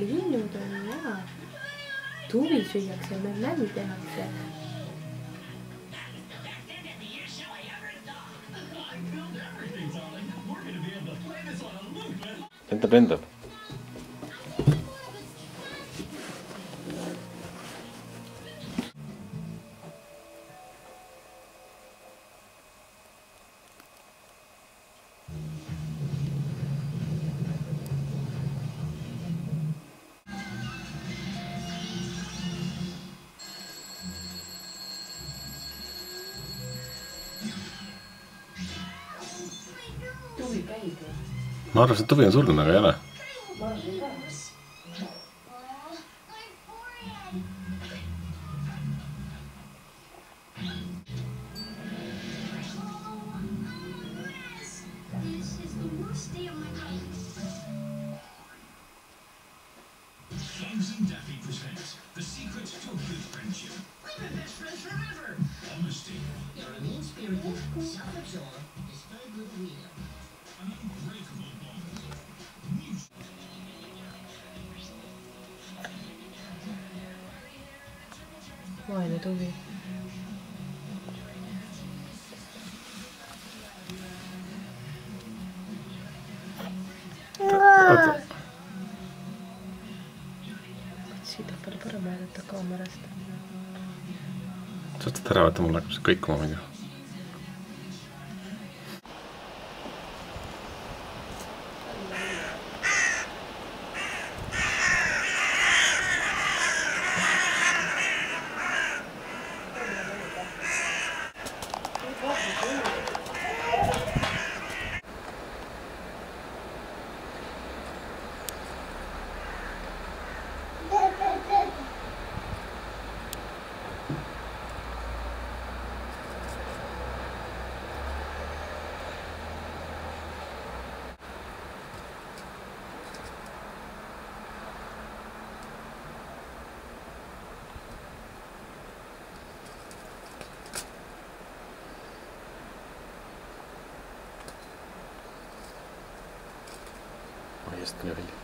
linnud on ja tuvi süüakse, mämmi tehakse. Lendab. Tuvi käib. Ma arvasin, et tuvi on surnud, aga ei ole. Ma arvasin ka. James and Daffy presents The Secret to Good Friendship. We've been best friends forever. Honesty. You're a mean-spirited, self-absorbed, is very good reader. An unbreakable bond. Music. Vaene tuvi. Oota. Siit on palju parem vaadata kaamerast. Sa ostad ära, vaata, mul hakkab see kõikuma muidu. Jest nie wiem.